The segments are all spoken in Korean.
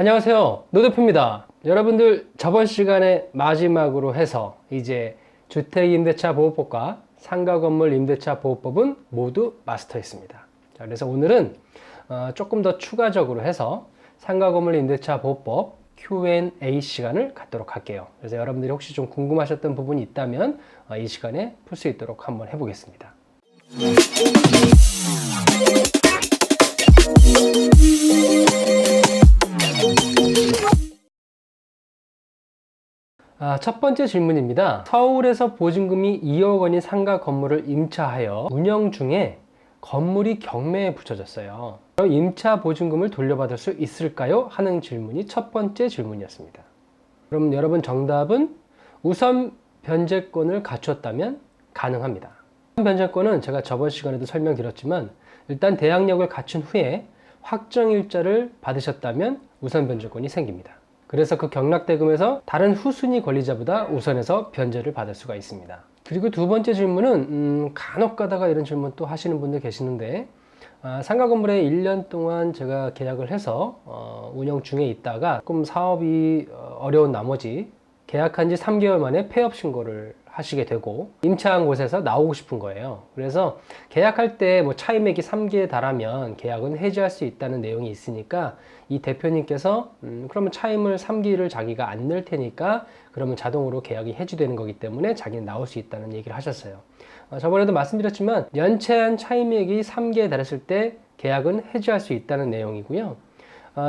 안녕하세요, 노대표입니다. 여러분들, 저번 시간에 마지막으로 해서 이제 주택임대차보호법과 상가건물임대차보호법은 모두 마스터했습니다. 자, 그래서 오늘은 조금 더 추가적으로 해서 상가건물임대차보호법 Q&A 시간을 갖도록 할게요. 그래서 여러분들이 혹시 좀 궁금하셨던 부분이 있다면 이 시간에 풀 수 있도록 한번 해보겠습니다. 첫 번째 질문입니다. 서울에서 보증금이 2억 원인 상가 건물을 임차하여 운영 중에 건물이 경매에 붙여졌어요. 그럼 임차 보증금을 돌려받을 수 있을까요? 하는 질문이 첫 번째 질문이었습니다. 그럼 여러분, 정답은 우선 변제권을 갖췄다면 가능합니다. 우선 변제권은 제가 저번 시간에도 설명드렸지만 일단 대항력을 갖춘 후에 확정일자를 받으셨다면 우선 변제권이 생깁니다. 그래서 그 경락대금에서 다른 후순위 권리자보다 우선해서 변제를 받을 수가 있습니다. 그리고 두 번째 질문은 간혹 가다가 이런 질문 또 하시는 분들 계시는데, 상가 건물에 1년 동안 제가 계약을 해서 운영 중에 있다가 조금 사업이 어려운 나머지 계약한 지 3개월 만에 폐업 신고를 하시게 되고 임차한 곳에서 나오고 싶은 거예요. 그래서 계약할 때 뭐 차임액이 3개에 달하면 계약은 해지할 수 있다는 내용이 있으니까 이 대표님께서 그러면 차임을 3기를 자기가 안 낼 테니까 그러면 자동으로 계약이 해지되는 거기 때문에 자기는 나올 수 있다는 얘기를 하셨어요. 저번에도 말씀드렸지만 연체한 차임액이 3개에 달했을 때 계약은 해지할 수 있다는 내용이고요.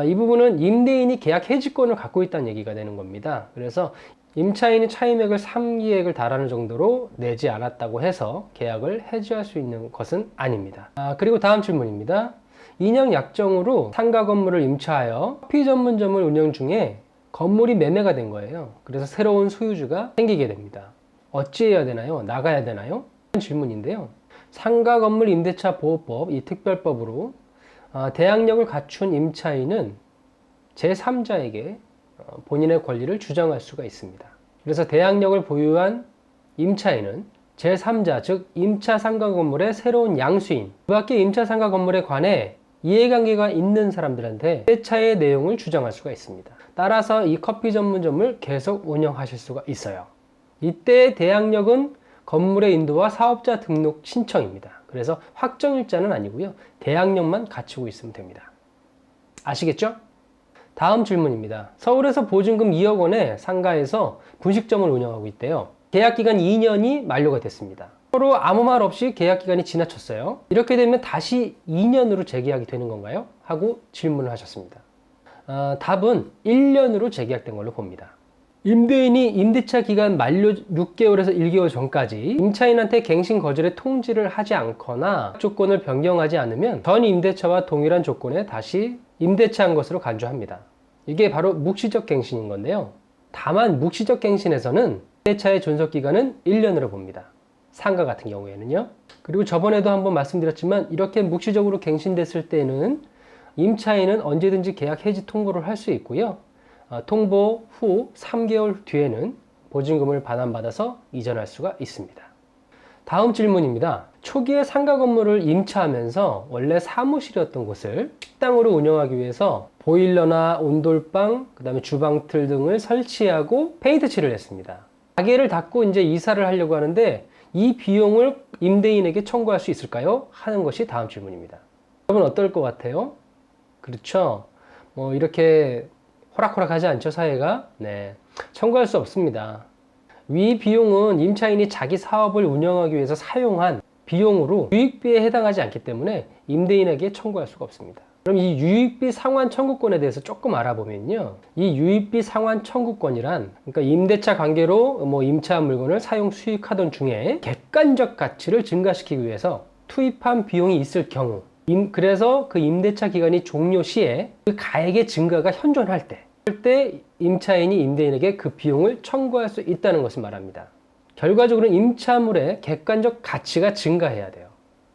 이 부분은 임대인이 계약 해지권을 갖고 있다는 얘기가 되는 겁니다. 그래서 임차인이 차임액을 3기액을 달하는 정도로 내지 않았다고 해서 계약을 해지할 수 있는 것은 아닙니다. 그리고 다음 질문입니다. 인양 약정으로 상가 건물을 임차하여 커피 전문점을 운영 중에 건물이 매매가 된 거예요. 그래서 새로운 소유주가 생기게 됩니다. 어찌해야 되나요? 나가야 되나요? 질문인데요. 상가 건물 임대차 보호법, 이 특별법으로 대항력을 갖춘 임차인은 제3자에게 본인의 권리를 주장할 수가 있습니다. 그래서 대항력을 보유한 임차인은 제3자, 즉 임차 상가 건물의 새로운 양수인, 그 밖에 임차 상가 건물에 관해 이해관계가 있는 사람들한테 세차의 내용을 주장할 수가 있습니다. 따라서 이 커피 전문점을 계속 운영하실 수가 있어요. 이때 대항력은 건물의 인도와 사업자 등록 신청입니다. 그래서 확정일자는 아니고요, 대항력만 갖추고 있으면 됩니다. 아시겠죠? 다음 질문입니다. 서울에서 보증금 2억 원의 상가에서 분식점을 운영하고 있대요. 계약기간 2년이 만료가 됐습니다. 서로 아무 말 없이 계약기간이 지나쳤어요. 이렇게 되면 다시 2년으로 재계약이 되는 건가요? 하고 질문을 하셨습니다. 답은 1년으로 재계약된 걸로 봅니다. 임대인이 임대차 기간 만료 6개월에서 1개월 전까지 임차인한테 갱신 거절의 통지를 하지 않거나 조건을 변경하지 않으면 전 임대차와 동일한 조건에 다시 임대차한 것으로 간주합니다. 이게 바로 묵시적 갱신인 건데요. 다만 묵시적 갱신에서는 임대차의 존속기간은 1년으로 봅니다. 상가 같은 경우에는요. 그리고 저번에도 한번 말씀드렸지만 이렇게 묵시적으로 갱신됐을 때는 임차인은 언제든지 계약 해지 통보를 할 수 있고요. 통보 후 3개월 뒤에는 보증금을 반환받아서 이전할 수가 있습니다. 다음 질문입니다. 초기에 상가 건물을 임차하면서 원래 사무실이었던 곳을 식당으로 운영하기 위해서 보일러나 온돌방, 그 다음에 주방틀 등을 설치하고 페인트 칠을 했습니다. 가게를 닫고 이제 이사를 하려고 하는데 이 비용을 임대인에게 청구할 수 있을까요? 하는 것이 다음 질문입니다. 여러분, 어떨 것 같아요? 그렇죠? 뭐 이렇게 호락호락하지 않죠, 사회가? 네, 청구할 수 없습니다. 위 비용은 임차인이 자기 사업을 운영하기 위해서 사용한 비용으로 유익비에 해당하지 않기 때문에 임대인에게 청구할 수가 없습니다. 그럼 이 유익비 상환 청구권에 대해서 조금 알아보면요, 이 유익비 상환 청구권이란, 그러니까 임대차 관계로 뭐 임차한 물건을 사용 수익하던 중에 객관적 가치를 증가시키기 위해서 투입한 비용이 있을 경우, 그래서 그 임대차 기간이 종료 시에 그 가액의 증가가 현존할 때, 그때 임차인이 임대인에게 그 비용을 청구할 수 있다는 것을 말합니다. 결과적으로는 임차물의 객관적 가치가 증가해야 돼요.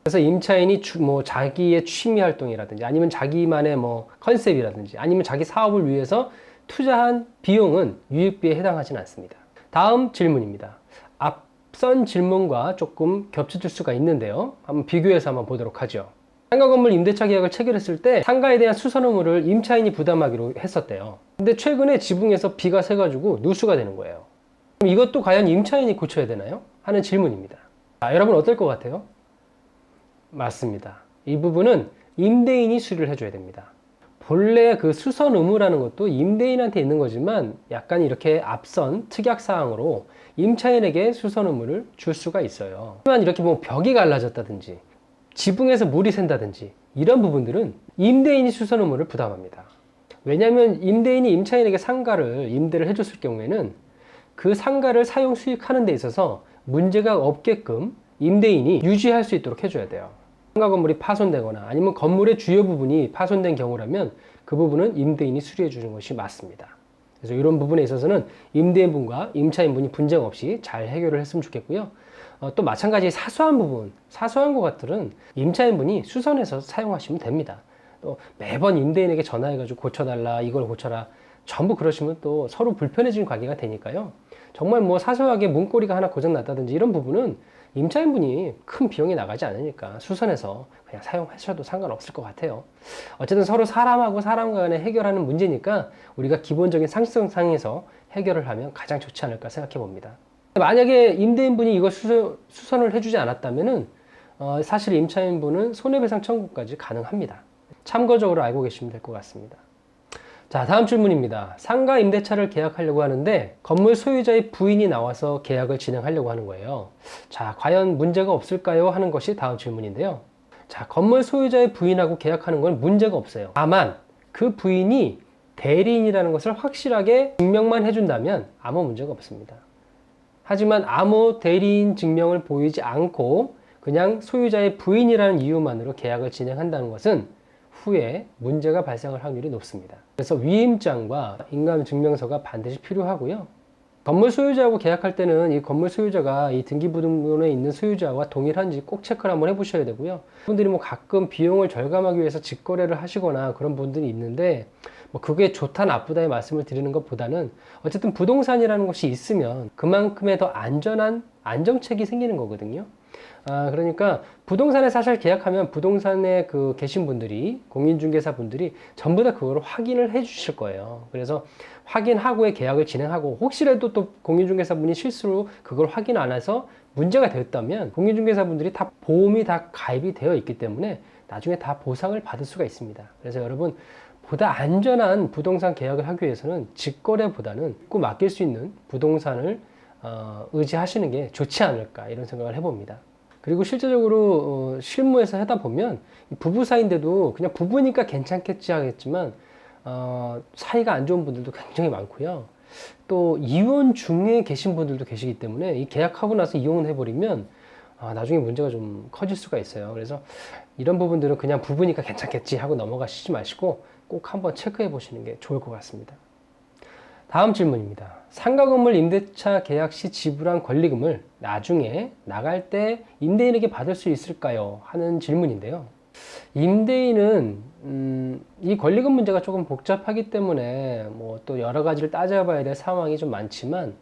그래서 임차인이 뭐 자기의 취미 활동이라든지 아니면 자기만의 뭐 컨셉이라든지 아니면 자기 사업을 위해서 투자한 비용은 유익비에 해당하지는 않습니다. 다음 질문입니다. 앞선 질문과 조금 겹쳐질 수가 있는데요, 한번 비교해서 한번 보도록 하죠. 상가 건물 임대차 계약을 체결했을 때 상가에 대한 수선 의무를 임차인이 부담하기로 했었대요. 근데 최근에 지붕에서 비가 새가지고 누수가 되는 거예요. 그럼 이것도 과연 임차인이 고쳐야 되나요? 하는 질문입니다. 여러분 어떨 것 같아요? 맞습니다. 이 부분은 임대인이 수리를 해줘야 됩니다. 본래 그 수선 의무라는 것도 임대인한테 있는 거지만 약간 이렇게 앞선 특약사항으로 임차인에게 수선 의무를 줄 수가 있어요. 하지만 이렇게 뭐 벽이 갈라졌다든지 지붕에서 물이 샌다든지 이런 부분들은 임대인이 수선 의무를 부담합니다. 왜냐하면 임대인이 임차인에게 상가를 임대를 해줬을 경우에는 그 상가를 사용 수익하는 데 있어서 문제가 없게끔 임대인이 유지할 수 있도록 해줘야 돼요. 상가 건물이 파손되거나 아니면 건물의 주요 부분이 파손된 경우라면 그 부분은 임대인이 수리해 주는 것이 맞습니다. 그래서 이런 부분에 있어서는 임대인분과 임차인분이 분쟁 없이 잘 해결을 했으면 좋겠고요. 또 마찬가지 사소한 부분, 사소한 것 같들은 임차인분이 수선해서 사용하시면 됩니다. 또 매번 임대인에게 전화해가지고 고쳐달라, 이걸 고쳐라, 전부 그러시면 또 서로 불편해지는 관계가 되니까요. 정말 뭐 사소하게 문고리가 하나 고장났다든지 이런 부분은 임차인분이 큰 비용이 나가지 않으니까 수선해서 그냥 사용하셔도 상관없을 것 같아요. 어쨌든 서로 사람하고 사람 간에 해결하는 문제니까 우리가 기본적인 상식성상에서 해결을 하면 가장 좋지 않을까 생각해 봅니다. 만약에 임대인분이 이거 수선을 해주지 않았다면은 사실 임차인분은 손해배상 청구까지 가능합니다. 참고적으로 알고 계시면 될 것 같습니다. 자, 다음 질문입니다. 상가 임대차를 계약하려고 하는데 건물 소유자의 부인이 나와서 계약을 진행하려고 하는 거예요. 자, 과연 문제가 없을까요? 하는 것이 다음 질문인데요. 자, 건물 소유자의 부인하고 계약하는 건 문제가 없어요. 다만 그 부인이 대리인이라는 것을 확실하게 증명만 해준다면 아무 문제가 없습니다. 하지만 아무 대리인 증명을 보이지 않고 그냥 소유자의 부인이라는 이유만으로 계약을 진행한다는 것은 후에 문제가 발생할 확률이 높습니다. 그래서 위임장과 인감증명서가 반드시 필요하고요. 건물 소유자하고 계약할 때는 이 건물 소유자가 이 등기부등본에 있는 소유자와 동일한지 꼭 체크를 한번 해보셔야 되고요. 분들이 뭐 가끔 비용을 절감하기 위해서 직거래를 하시거나 그런 분들이 있는데 뭐 그게 좋다 나쁘다의 말씀을 드리는 것보다는 어쨌든 부동산이라는 것이 있으면 그만큼의 더 안전한 안정책이 생기는 거거든요. 그러니까 부동산에 사실 계약하면 부동산에 계신 분들이, 공인중개사 분들이 전부 다 그걸 확인을 해 주실 거예요. 그래서 확인하고의 계약을 진행하고 혹시라도 또 공인중개사 분이 실수로 그걸 확인 안 해서 문제가 되었다면 공인중개사 분들이 다 보험이 다 가입이 되어 있기 때문에 나중에 다 보상을 받을 수가 있습니다. 그래서 여러분 보다 안전한 부동산 계약을 하기 위해서는 직거래보다는 꼭 맡길 수 있는 부동산을 의지하시는 게 좋지 않을까 이런 생각을 해봅니다. 그리고 실제적으로 실무에서 하다 보면 부부 사이인데도 그냥 부부니까 괜찮겠지 하겠지만 사이가 안 좋은 분들도 굉장히 많고요. 또 이혼 중에 계신 분들도 계시기 때문에 이 계약하고 나서 이혼을 해버리면 나중에 문제가 좀 커질 수가 있어요. 그래서 이런 부분들은 그냥 부부니까 괜찮겠지 하고 넘어가시지 마시고 꼭 한번 체크해 보시는 게 좋을 것 같습니다. 다음 질문입니다. 상가 건물 임대차 계약 시 지불한 권리금을 나중에 나갈 때 임대인에게 받을 수 있을까요? 하는 질문인데요. 임대인은 이 권리금 문제가 조금 복잡하기 때문에 뭐 또 여러 가지를 따져봐야 될 상황이 좀 많지만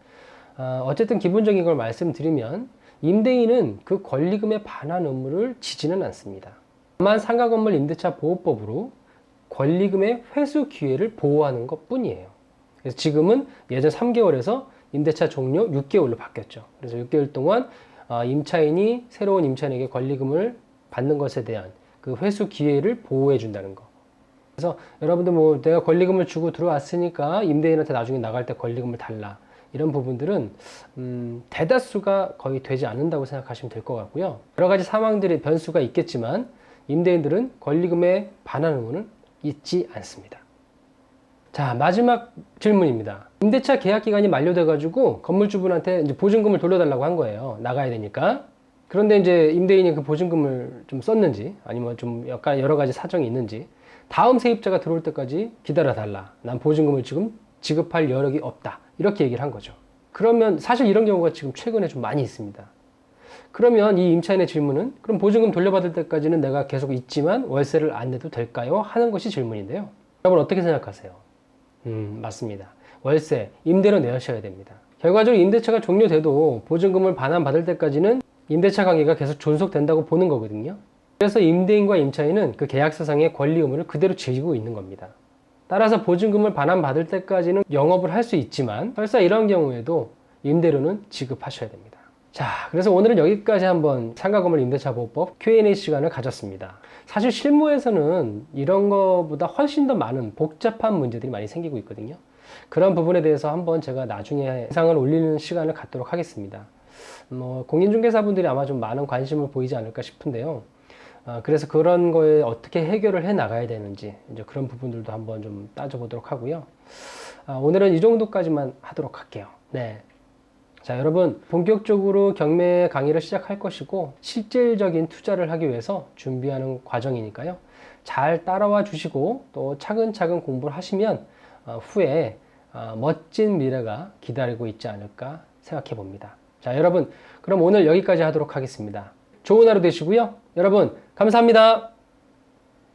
어쨌든 기본적인 걸 말씀드리면 임대인은 그 권리금에 반환 의무를 지지는 않습니다. 다만 상가 건물 임대차 보호법으로 권리금의 회수 기회를 보호하는 것 뿐이에요. 그래서 지금은 예전 3개월에서 임대차 종료 6개월로 바뀌었죠. 그래서 6개월 동안 임차인이 새로운 임차인에게 권리금을 받는 것에 대한 그 회수 기회를 보호해 준다는 거. 그래서 여러분들 뭐 내가 권리금을 주고 들어왔으니까 임대인한테 나중에 나갈 때 권리금을 달라. 이런 부분들은 대다수가 거의 되지 않는다고 생각하시면 될 것 같고요. 여러 가지 상황들의 변수가 있겠지만 임대인들은 권리금의 반환 의무는 있지 않습니다. 자, 마지막 질문입니다. 임대차 계약 기간이 만료돼가지고 건물주분한테 이제 보증금을 돌려달라고 한 거예요. 나가야 되니까. 그런데 이제 임대인이 그 보증금을 좀 썼는지 아니면 좀 약간 여러 가지 사정이 있는지 다음 세입자가 들어올 때까지 기다려달라. 난 보증금을 지금 지급할 여력이 없다. 이렇게 얘기를 한 거죠. 그러면 사실 이런 경우가 지금 최근에 좀 많이 있습니다. 그러면 이 임차인의 질문은 그럼 보증금 돌려받을 때까지는 내가 계속 있지만 월세를 안 내도 될까요? 하는 것이 질문인데요. 여러분 어떻게 생각하세요? 맞습니다. 월세, 임대료 내셔야 됩니다. 결과적으로 임대차가 종료돼도 보증금을 반환받을 때까지는 임대차 관계가 계속 존속된다고 보는 거거든요. 그래서 임대인과 임차인은 그 계약서상의 권리 의무를 그대로 지고 있는 겁니다. 따라서 보증금을 반환받을 때까지는 영업을 할 수 있지만 설사 이런 경우에도 임대료는 지급하셔야 됩니다. 자, 그래서 오늘은 여기까지 한번 상가건물 임대차 보호법 Q&A 시간을 가졌습니다. 사실 실무에서는 이런 거보다 훨씬 더 많은 복잡한 문제들이 많이 생기고 있거든요. 그런 부분에 대해서 한번 제가 나중에 영상을 올리는 시간을 갖도록 하겠습니다. 공인중개사분들이 아마 좀 많은 관심을 보이지 않을까 싶은데요. 그래서 그런 거에 어떻게 해결을 해 나가야 되는지 이제 그런 부분들도 한번 좀 따져보도록 하고요. 오늘은 이 정도까지만 하도록 할게요. 네. 자, 여러분 본격적으로 경매 강의를 시작할 것이고 실질적인 투자를 하기 위해서 준비하는 과정이니까요. 잘 따라와 주시고 또 차근차근 공부를 하시면 후에 멋진 미래가 기다리고 있지 않을까 생각해 봅니다. 자, 여러분 그럼 오늘 여기까지 하도록 하겠습니다. 좋은 하루 되시고요. 여러분 감사합니다.